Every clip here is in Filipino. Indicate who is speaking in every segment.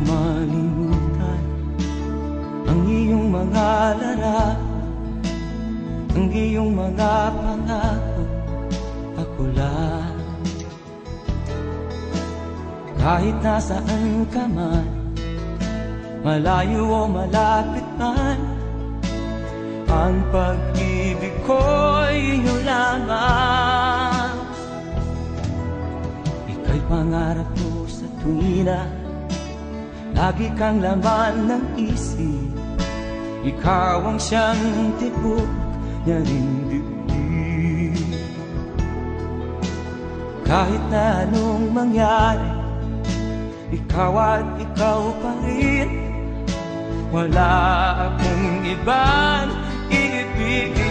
Speaker 1: Malimutan ang iyong mga larawan, ang iyong mga pangako, ako lang. Kahit nasaan ka man, malayo o malapit man, ang pag-ibig ko'y iyo lamang. Ika'y pangarap ko sa tuwina, lagi kang laman ng isip. Ikaw ang siyang tibok niya ring dibdib. Kahit na anong mangyari, ikaw at ikaw pa rin. Wala akong ibang iibigin.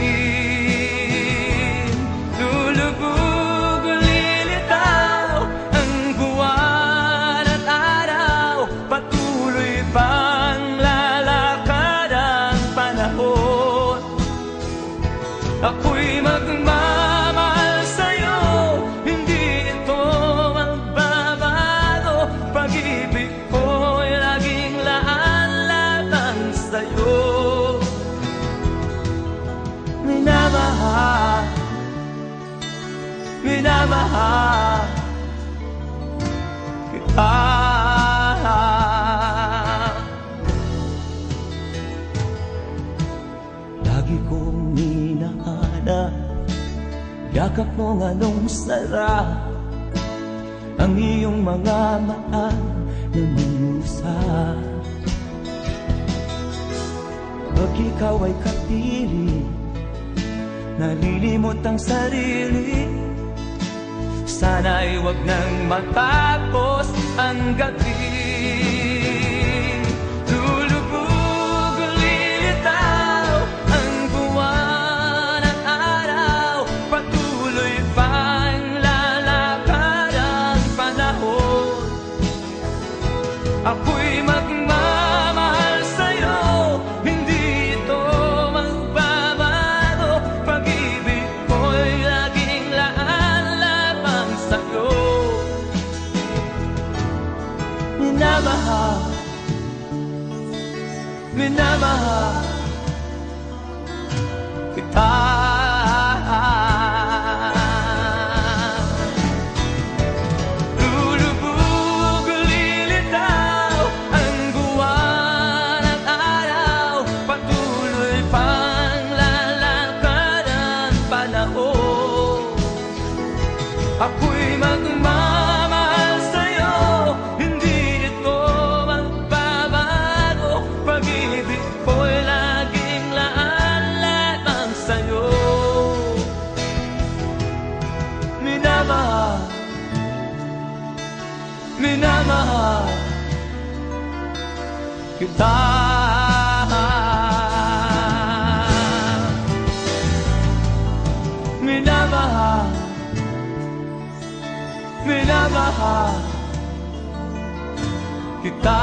Speaker 1: Lulubog o lilitaw ang buwan at araw, patuloy pang lalakad ang panahon. Ako'y magmamahal sa'yo, hindi ito magbabago. Pag-ibig ko'y laging laan lamang sa'yo. Minamahal, minamahal kita. Lagi kong minahanap yakap mong anong sarap, ang iyong mga mata na minusap. Pag ikaw ay kapiling, nalilimot ang sarili. Sana'y wag nang matapos ang gabi. Lulubog o lilitaw ang buwan at araw, patuloy pang lalakad ang panahon. Ako'y magmamahal sa'yo, hindi ito magbabago. Pag-ibig ko'y laging laan lamang sa'yo. Minamahal, minamahal kita. Lulubog o lilitaw ang buwan at araw, patuloy pang lalakad ang panahon. Ako'y magmamahal sa'yo, hindi ito magbabago. Pag-ibig ko'y laging laan lamang sa'yo. Minamahal, minamahal kita. Minamahal, minamahal kita.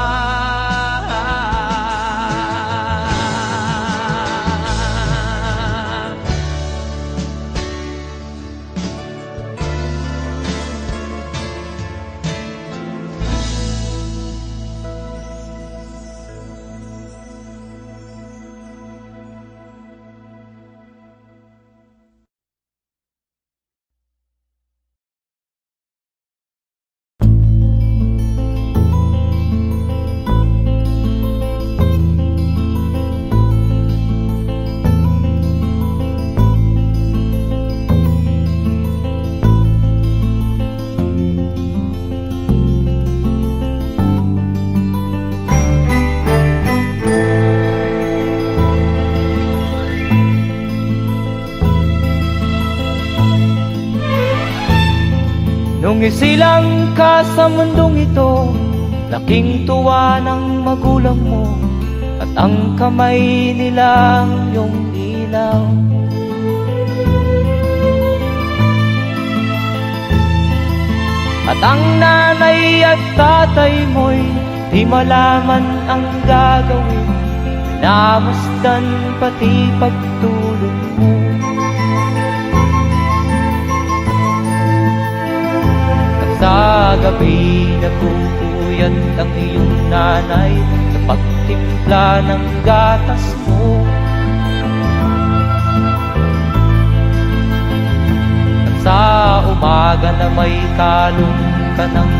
Speaker 1: Nung isilang ka sa mundong ito, laking tuwa ng magulang mo. at ang kamay nilang iyong ilaw. At ang nanay at tatay mo'y di malaman ang gagawin, namasdan pati pagtulog mo. At sa gabi nagpupuyat ang iyong nanay sa pagtimpla ng gatas mo. At sa umaga na may kalong ka ng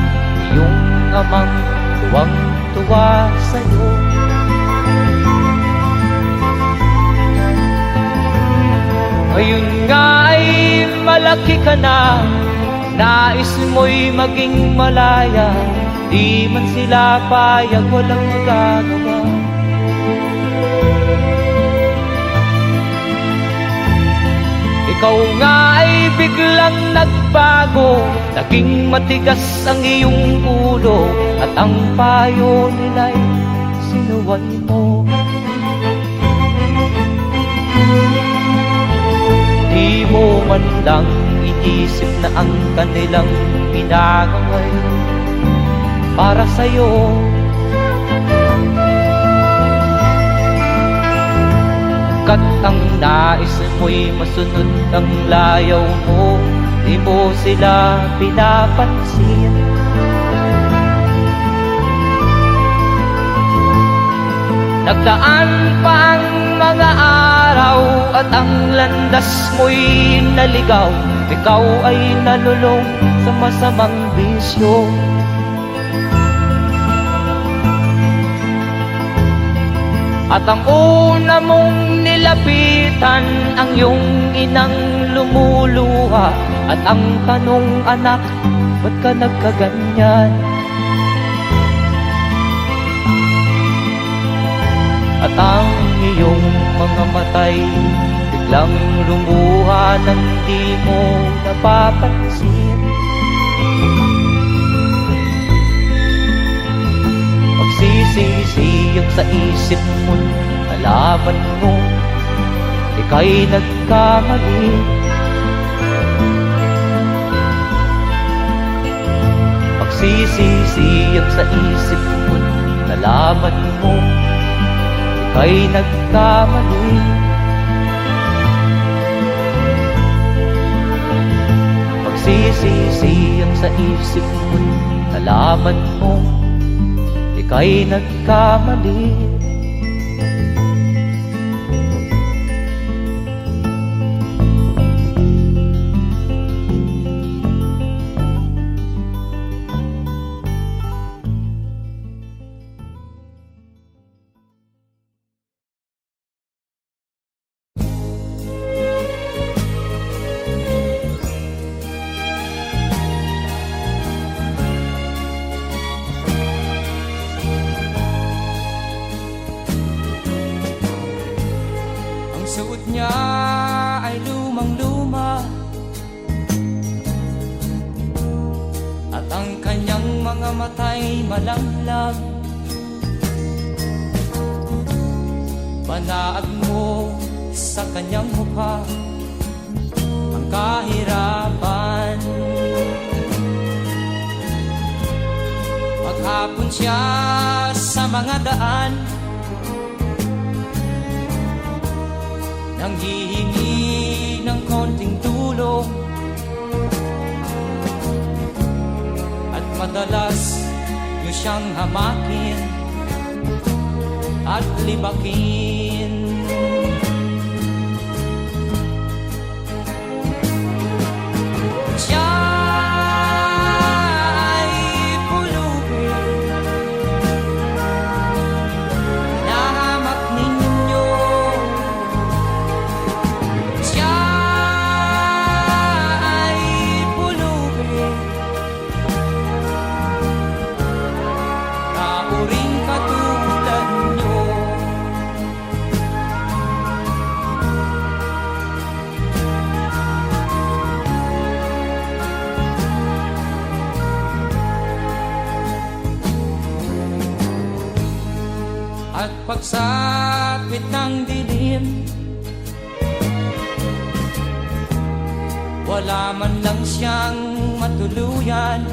Speaker 1: iyong amang tuwang-tuwa sa'yo. Ngayon nga ay malaki ka na, nais mo'y maging malaya, di man sila payag, walang magagawa. Ikaw nga ay biglang nagbago, naging matigas ang iyong ulo, at ang payo nila'y sinuway mo. Di mo man lang inisip na ang kanilang ginagaway para sa'yo. Kat ang nais mo'y masunod ang layaw mo, di mo sila pinapansin. Nagdaan pa ang mga araw at ang landas mo'y naligaw, ikaw ay nalulong sa masamang bisyo. At ang una mong nilapitan ang iyong inang lumuluha, at ang tanong, anak, ba't ka nagkaganyan? At ang iyong mga matay biglang lumuha nang di mo napapansin. Magsisisiyag sa isip mo, nalaman mo ika'y nagkamali. Magsisisiyag sa isip mo, nalaman mo ika'y nagkamali. Magsisisiyag sa isip mo, nalaman mo ika'y nagkamali.
Speaker 2: Suot niya ay lumang-luma, at ang kanyang mga mata'y malamlam. Panaag mo sa kanyang mukha ang kahirapan. Maghapon siya sa mga daan, nanghihingi ng konting tulong, at madalas nyo siyang hamakin at libakin. Siya ay pulubin, nahamak ninyo. Siya ay pulubin, kauring katulad nyo. pagsapit ng dilim, wala man lang siyang matuluyan.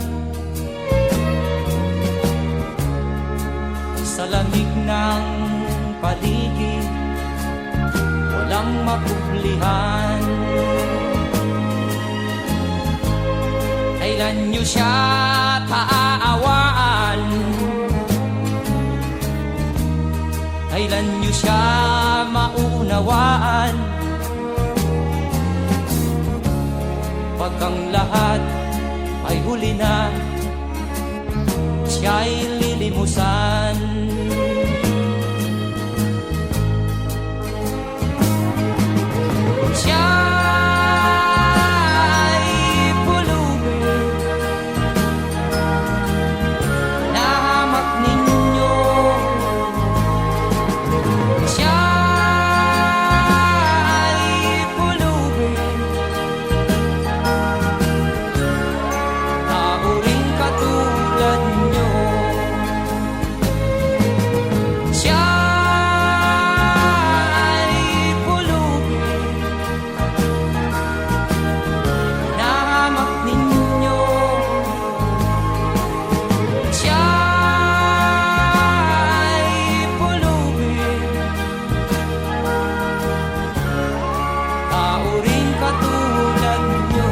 Speaker 2: Sa lamig ng paligid, walang makublihan. Kailan niyo siya kaaawaan? Kailan niyo siya maunawaan? Pag ang lahat ay huli na, siya'y lilimusan. Siya'y pulubin na hamak ninyo. Siya'y pulubin na uring katulad nyo. Siya'y pulubin na hamak ninyo. Siya'y pulubin na uring katulad nyo.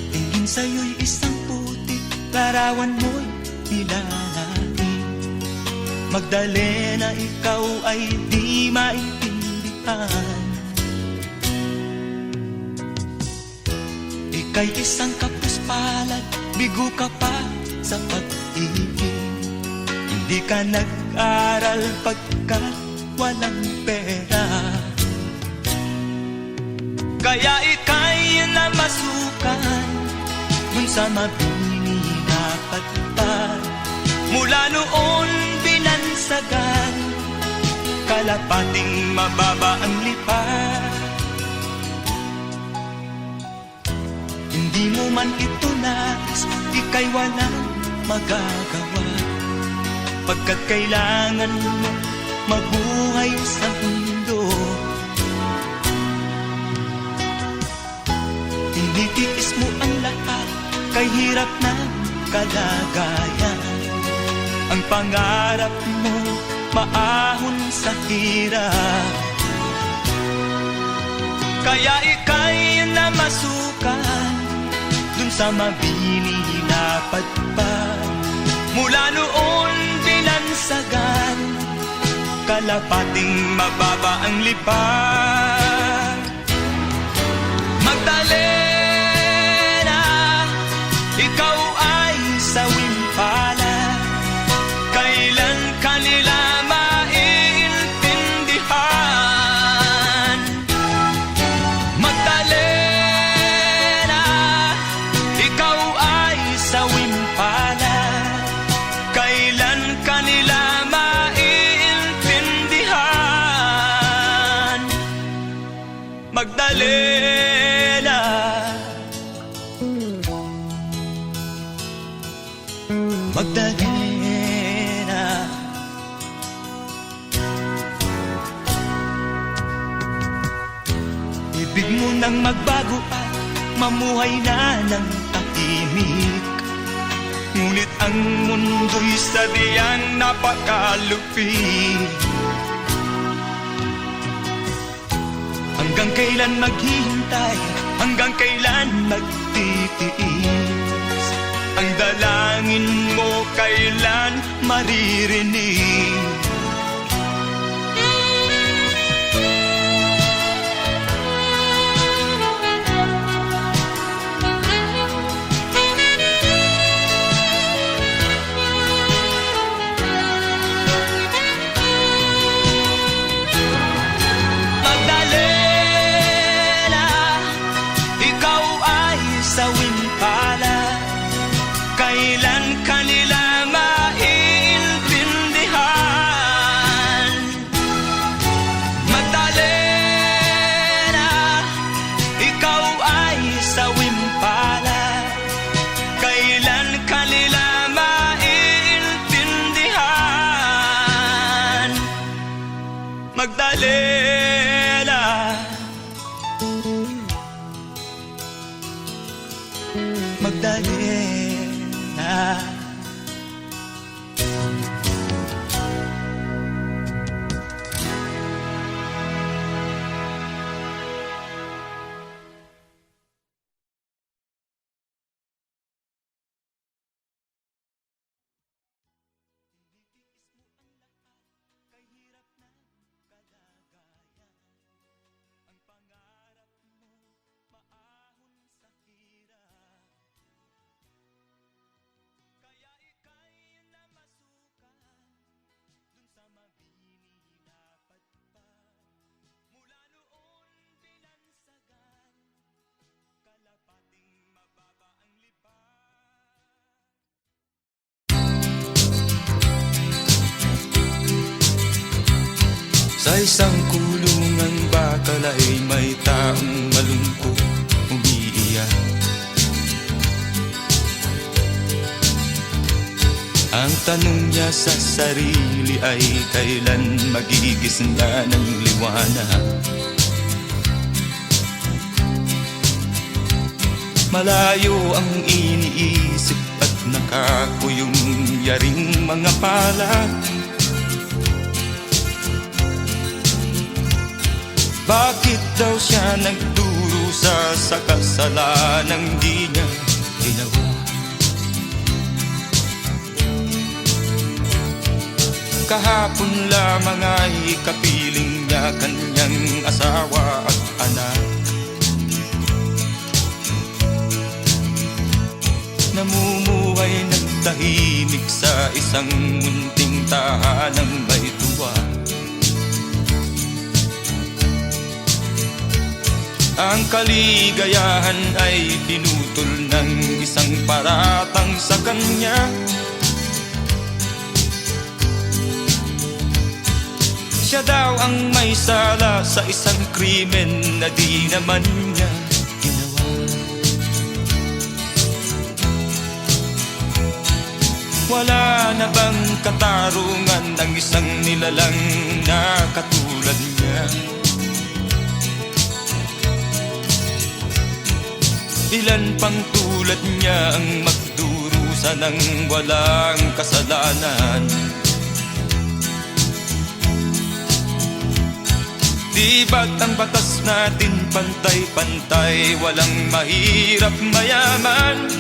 Speaker 3: Tingin sa'yo'y isang putik, larawan mo'y nilalait. Magdalena, ikaw ay di maintindihan. Ika'y isang kapuspalad, bigo ka pa sa pag-ibig. Hindi ka nag-aral pagkat walang pera. Kaya ika'y namasukan dun sa mabini na patpad. Mula noon binansagan, kalapating mababa ang lipad. Hindi mo man ito nais, ika'y walang magagawa, pagkat kailangan mo mabuhay sa mundo. Tinitiis mo ang lahat, kay hirap na kalagayan. Ang pangarap mo maahon sa hirap. Kaya ika'y namasukan dun sa mabini na patpad. Mula noon binansagan, kalapating mababa ang lipad. Magdalena, ikaw ay sawing palad. Kailan kanila maiintindihan? Magdalena, ikaw ay sawing palad. Kailan kanila maiintindihan? Magdalena, Magdalena. Ibig mo nang magbago at mamuhay na ng tahimik. Ngunit ang mundo'y sadyang napakalupit. Hanggang kailan maghihintay? Hanggang kailan magtitiis? Ang dalangin mo kailan maririnig? Magdalena. Magdalena. Sa isang kulungan bakal ay may taong malungkot umiiyak. Ang tanong niya sa sarili ay kailan magigisna ng liwanag. Malayo ang iniisip at nakakuyong yaring mga palad. Bakit daw siya nagdurusa sa kasalanang di niya ginawa? Kahapon lamang ay kapiling niya kanyang asawa at anak. Namumuhay nagtahimik sa isang munting tahanang may tuwa. Ang kaligayahan ay pinutol ng isang paratang sa kanya. Siya daw ang may sala sa isang krimen na di naman niya ginawa. Wala na bang katarungan ng isang nilalang na katulad niya? Ilan pang tulad niya ang magdurusa ng walang kasalanan? Di ba't ang batas natin pantay-pantay, walang mahirap mayaman?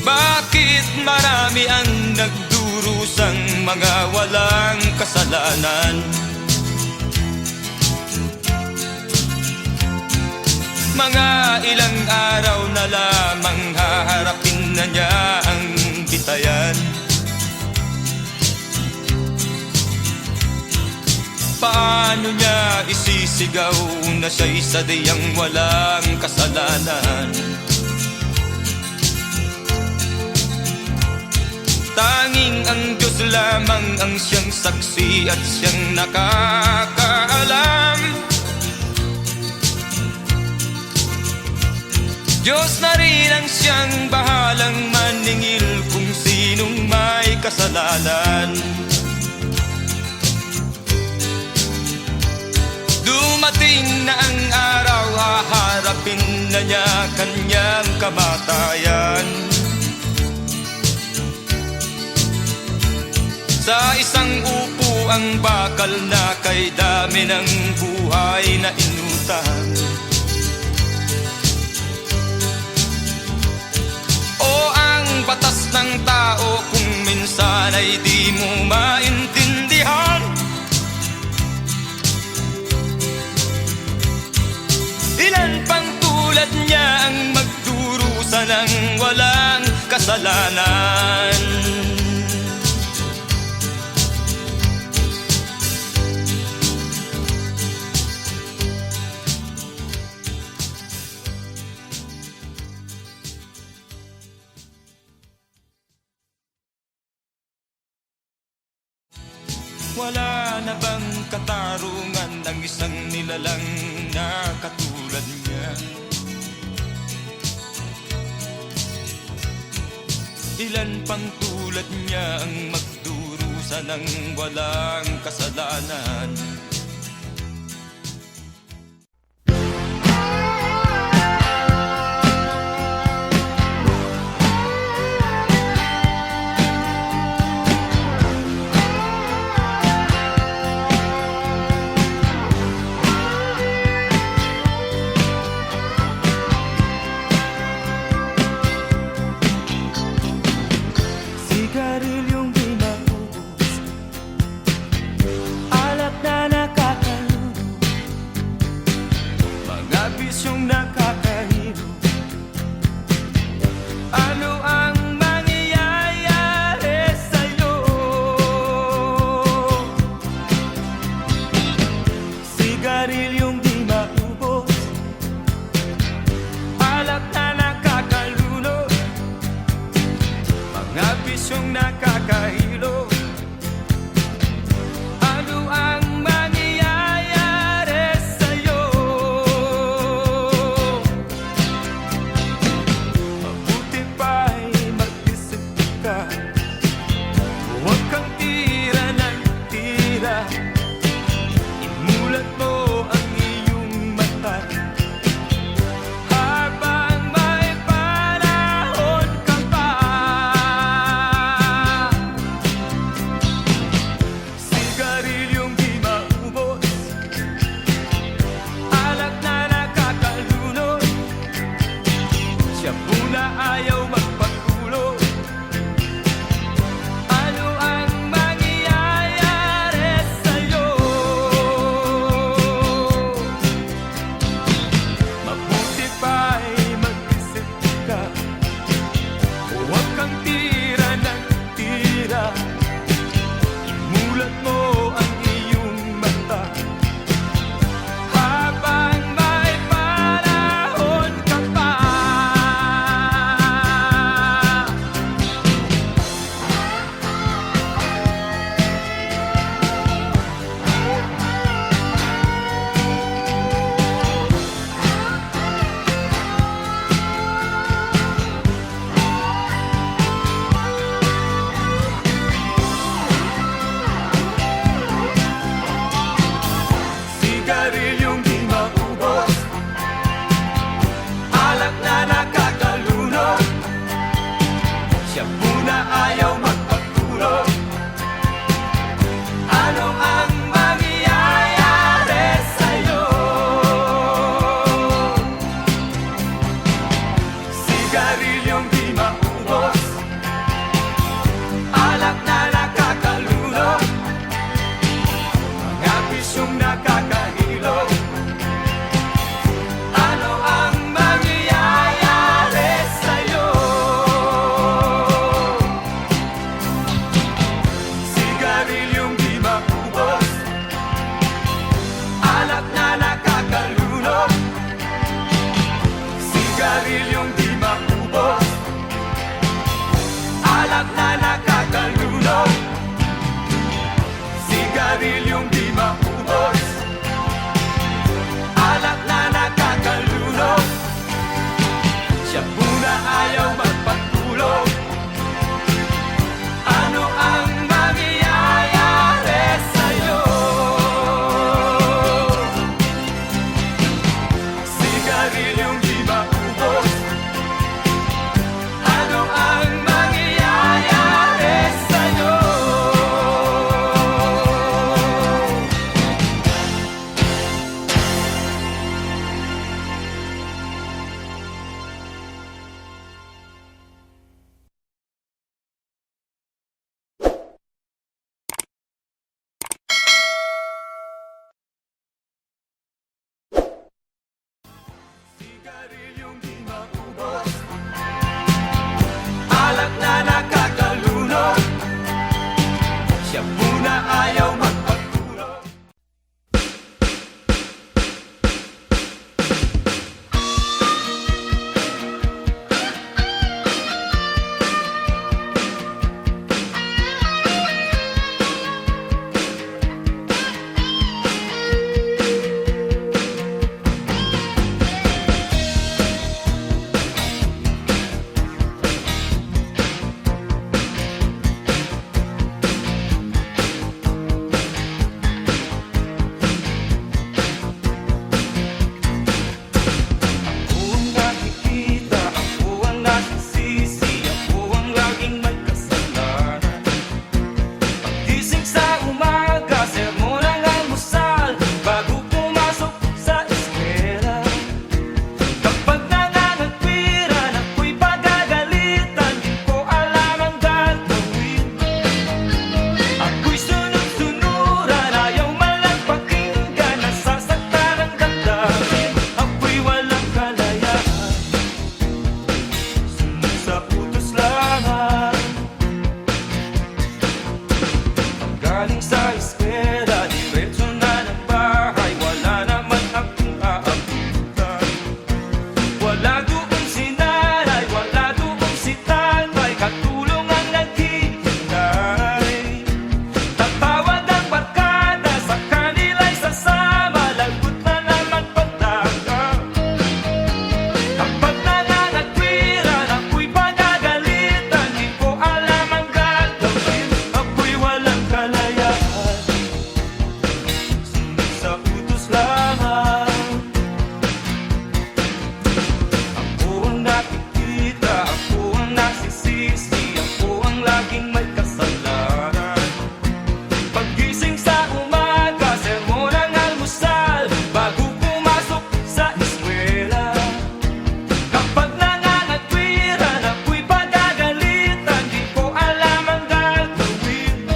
Speaker 3: Bakit marami ang nagdurusang mga walang kasalanan? Mga ilang araw na lamang haharapin na niya ang bitayan. Paano niya isisigaw na siya'y sadyang walang kasalanan? Tanging ang Diyos lamang ang siyang saksi at siyang nakakaalam. Diyos na rin ang siyang bahalang maningil kung sinong may kasalanan. Dumating na ang araw, haharapin na niya kanyang kamatayan. Sa isang upo ang bakal na kay dami ng buhay na inutang. Batas ng tao kung minsan ay di mo maintindihan. Ilan pang tulad niya ang magdurusa ng walang kasalanan? Wala na bang katarungan ng isang nilalang na katulad niya? Ilan pang tulad niya ang magdurusa ng walang kasalanan.
Speaker 1: Sigarilyong di maubos, alak na
Speaker 3: galing sa eskwela, diretso na ng bahay, wala naman akong aabutan. Wala doon si nanay, wala doon si tatay, katulong ang naghihintay. Tatawag ang barkada, sa kanila'y sasama, lagot na naman pagdaga. Kapag nangangatwiran, ako'y pagagalitan, di ko alam ang gagawin, ako'y walang kalayaan. Sunod sa utos lamang, ako ang nakikita, ako ang nasisisi, ako ang laging may kasalanan. Paggising sa umaga, sermon ang almusal, bago pumasok sa eskwela. Kapag nangangatwiran, ako'y pagagalitan, di ko alam ang gagawin.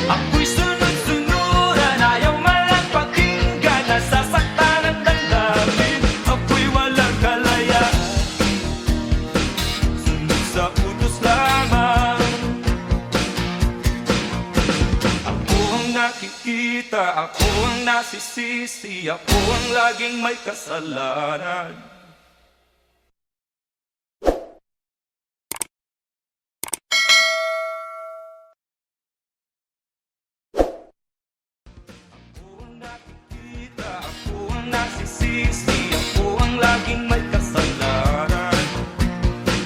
Speaker 3: Ako'y sunod-sunuran, ayaw malang pakinggan, nasasaktan ang damdamin, ako'y walang kalayaan. Sunod sa utos lamang, ako ang nakikita, ako ang nasisisi, ako ang laging may kasalanan. Ako ang nakikita, ako ang nasisisi, ako ang laging may kasalanan.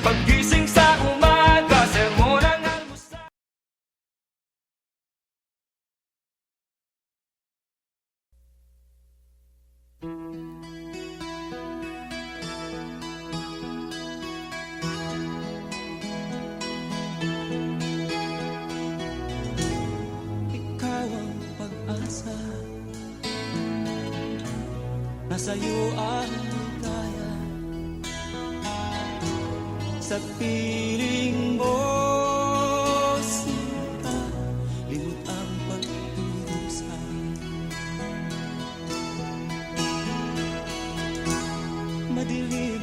Speaker 3: Paggising sa umaga, sermon ang almusal.
Speaker 2: Ikaw ang pag-asa, nasa'yo ang ligaya. Sa piling mo, sinta, limot ang pagdudusa. Madilim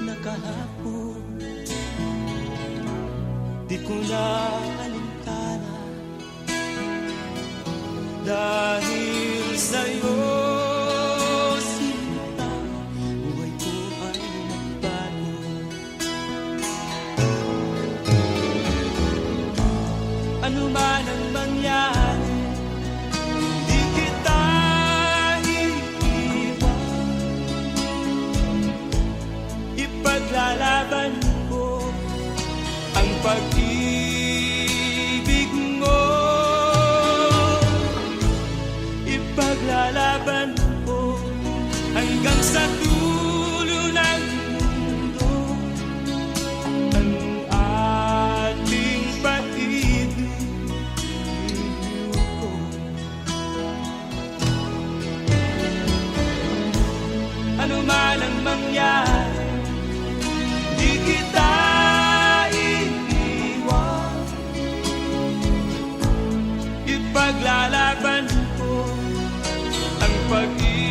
Speaker 2: na kahapon, di ko na alintana. Dahil sa'yo, sinta, buhay ko ay nagbago. Ano man ang mangyari, di kita iiwan. Ipaglalaban ko ang pag-ibig mo. Ipaglalaban ko hanggang sa dulo ng mundo ang ating pag-ibig ko. Ano man ang mangyari, di kita iiwan. Ipaglalaban ko ang pag-ibig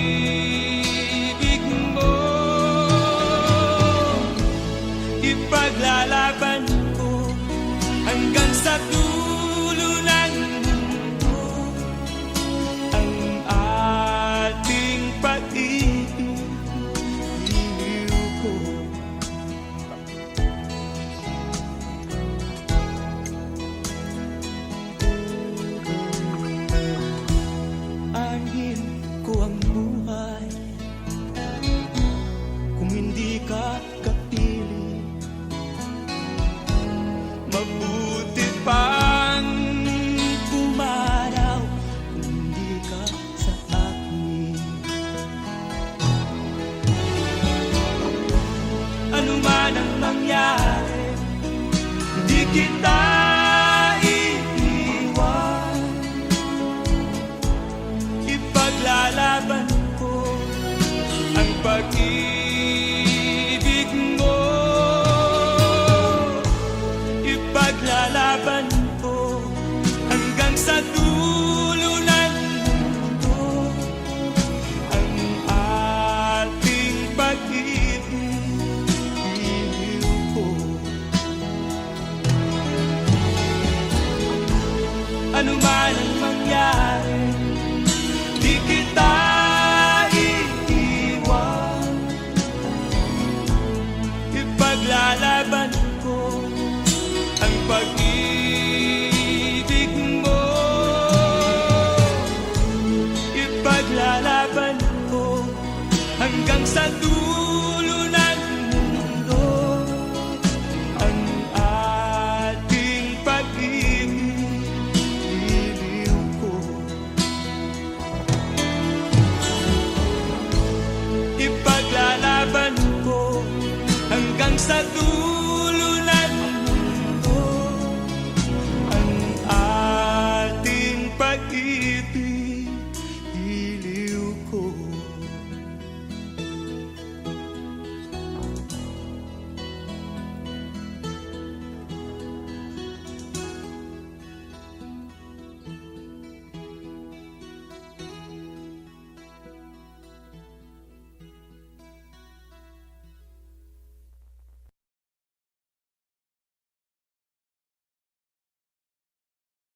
Speaker 2: mo. Ipaglalaban ko hanggang sa dulo ng mundo ang ating pag-ibig ko. Anin ko ang buhay kung hindi ka kapili. Mabuti pa
Speaker 3: Ano man ang mangyari, di kita iiwan. Ipaglalaban ko ang pag-ibig mo. Ipaglalaban ko hanggang sa dulo ng mundo ang ating pag-ibig. Iliw ko. Ipaglalaban ko hanggang sa dulo